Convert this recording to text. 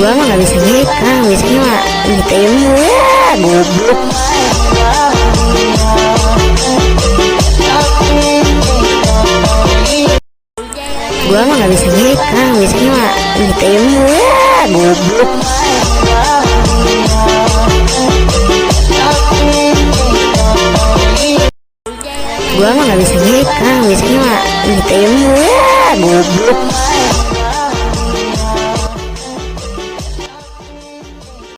Gua mah gak bisa nyekang, biasanya mah ngitim ya, goblok. Gua mah gak bisa nyekang, biasanya mah ngitim ya, goblok. Gua mah gak bisa nyekang, biasanya mah ngitim ya, goblok.